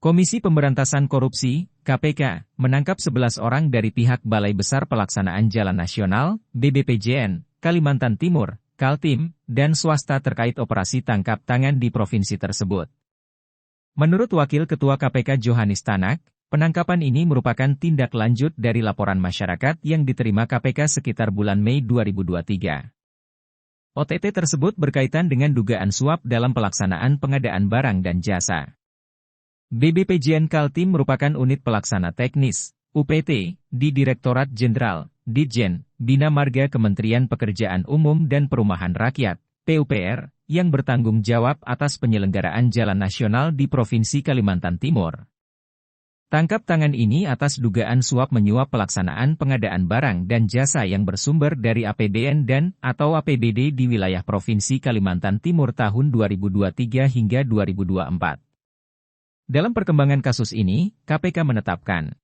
Komisi Pemberantasan Korupsi, KPK, menangkap 11 orang dari pihak Balai Besar Pelaksanaan Jalan Nasional, BBPJN, Kalimantan Timur, Kaltim, dan swasta terkait operasi tangkap tangan di provinsi tersebut. Menurut Wakil Ketua KPK Johanis Tanak, penangkapan ini merupakan tindak lanjut dari laporan masyarakat yang diterima KPK sekitar bulan Mei 2023. OTT tersebut berkaitan dengan dugaan suap dalam pelaksanaan pengadaan barang dan jasa. BBPJN Kaltim merupakan unit pelaksana teknis, UPT, di Direktorat Jenderal, Ditjen, Bina Marga Kementerian Pekerjaan Umum dan Perumahan Rakyat, PUPR, yang bertanggung jawab atas penyelenggaraan jalan nasional di Provinsi Kalimantan Timur. Tangkap tangan ini atas dugaan suap menyuap pelaksanaan pengadaan barang dan jasa yang bersumber dari APBN dan atau APBD di wilayah Provinsi Kalimantan Timur tahun 2023 hingga 2024. Dalam perkembangan kasus ini, KPK menetapkan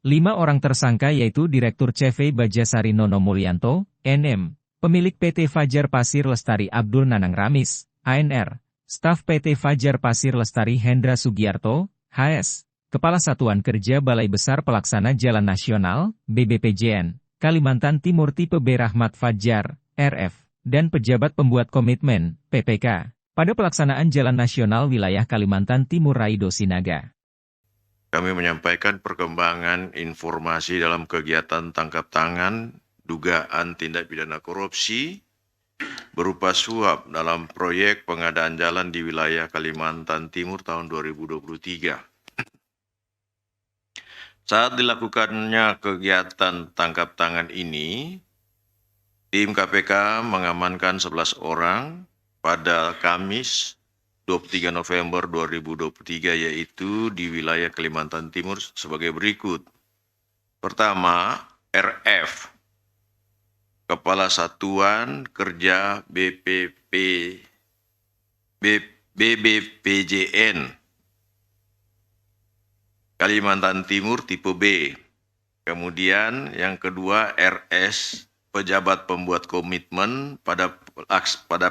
5 orang tersangka yaitu Direktur CV Bajasari Nono Mulyanto, NM, pemilik PT Fajar Pasir Lestari Abdul Nanang Ramis, ANR, staf PT Fajar Pasir Lestari Hendra Sugiarto, HS, Kepala Satuan Kerja Balai Besar Pelaksana Jalan Nasional, BBPJN, Kalimantan Timur Tipe B Rahmat Fajar, RF, dan pejabat pembuat komitmen, PPK. Pada pelaksanaan Jalan Nasional Wilayah Kalimantan Timur Raido Sinaga. Kami menyampaikan perkembangan informasi dalam kegiatan tangkap tangan dugaan tindak pidana korupsi berupa suap dalam proyek pengadaan jalan di wilayah Kalimantan Timur tahun 2023. Saat dilakukannya kegiatan tangkap tangan ini, tim KPK mengamankan 11 orang pada Kamis 23 November 2023 yaitu di wilayah Kalimantan Timur sebagai berikut. Pertama, RF, Kepala Satuan Kerja BBPJN, Kalimantan Timur tipe B. Kemudian yang kedua RS, Pejabat Pembuat Komitmen pada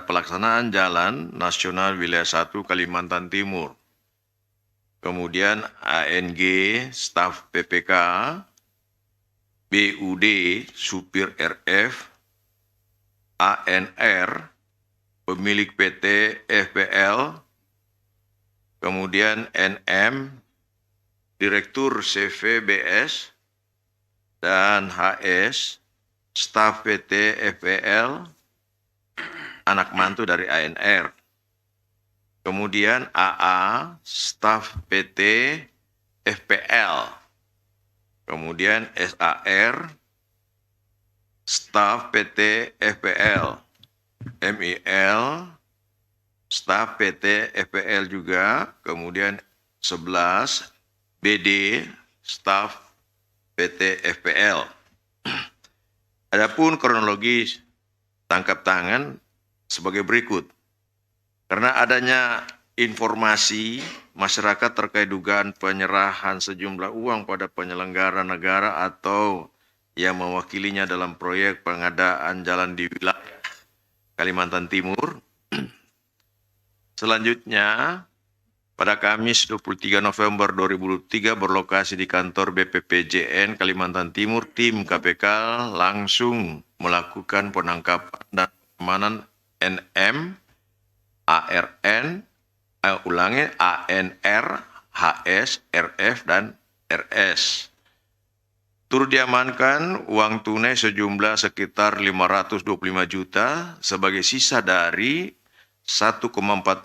pelaksanaan Jalan Nasional Wilayah 1 Kalimantan Timur. Kemudian ANG, Staf PPK, BUD, Supir RF, ANR, Pemilik PT FPL, kemudian NM, Direktur CVBS, dan HS, Staf PT FPL, anak mantu dari ANR. Kemudian AA, Staf PT FPL. Kemudian SAR, Staf PT FPL. MIL, Staf PT FPL juga. Kemudian 11, BD, Staf PT FPL. Adapun kronologi tangkap tangan sebagai berikut. Karena adanya informasi masyarakat terkait dugaan penyerahan sejumlah uang pada penyelenggara negara atau yang mewakilinya dalam proyek pengadaan jalan di wilayah Kalimantan Timur. Selanjutnya, pada Kamis 23 November 2023 berlokasi di kantor BPPJN Kalimantan Timur, tim KPK langsung melakukan penangkapan dan pengamanan NM, ARN, ANR, HS, RF, dan RS. Turut diamankan uang tunai sejumlah sekitar 525 juta sebagai sisa dari 1,4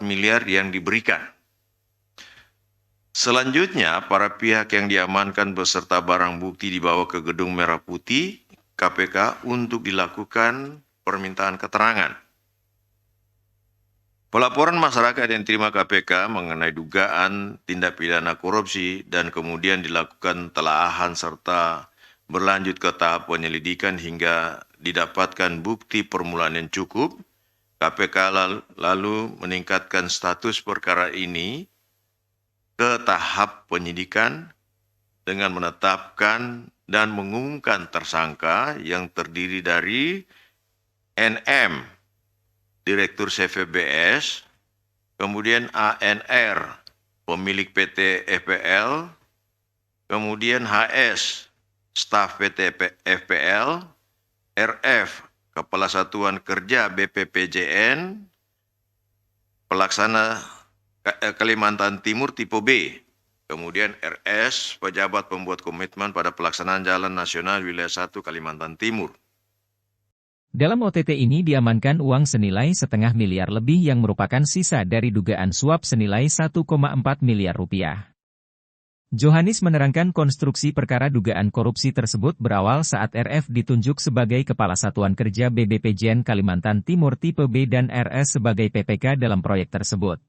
miliar yang diberikan. Selanjutnya, para pihak yang diamankan beserta barang bukti dibawa ke Gedung Merah Putih KPK untuk dilakukan permintaan keterangan. Pelaporan masyarakat yang diterima KPK mengenai dugaan tindak pidana korupsi dan kemudian dilakukan telaahan serta berlanjut ke tahap penyelidikan hingga didapatkan bukti permulaan yang cukup, KPK lalu meningkatkan status perkara ini ke tahap penyidikan dengan menetapkan dan mengumumkan tersangka yang terdiri dari NM, Direktur CVBS, kemudian ANR, pemilik PT FPL, kemudian HS, staf PT FPL, RF, Kepala Satuan Kerja BPPJN, pelaksana Kalimantan Timur tipe B, kemudian RS, pejabat pembuat komitmen pada pelaksanaan Jalan Nasional Wilayah 1 Kalimantan Timur. Dalam OTT ini diamankan uang senilai 0,5 miliar lebih yang merupakan sisa dari dugaan suap senilai 1,4 miliar rupiah. Johanis menerangkan konstruksi perkara dugaan korupsi tersebut berawal saat RF ditunjuk sebagai Kepala Satuan Kerja BPPJN Kalimantan Timur tipe B dan RS sebagai PPK dalam proyek tersebut.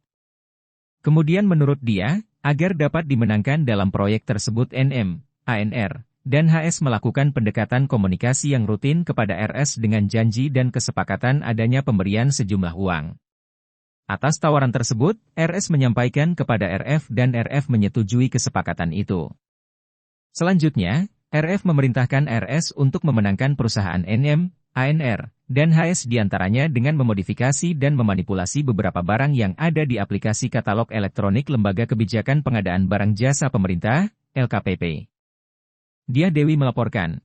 Kemudian menurut dia, agar dapat dimenangkan dalam proyek tersebut NM, ANR, dan HS melakukan pendekatan komunikasi yang rutin kepada RS dengan janji dan kesepakatan adanya pemberian sejumlah uang. Atas tawaran tersebut, RS menyampaikan kepada RF dan RF menyetujui kesepakatan itu. Selanjutnya, RF memerintahkan RS untuk memenangkan perusahaan NM, ANR, dan HS diantaranya dengan memodifikasi dan memanipulasi beberapa barang yang ada di aplikasi katalog elektronik Lembaga Kebijakan Pengadaan Barang Jasa Pemerintah, LKPP. Dia Dewi melaporkan.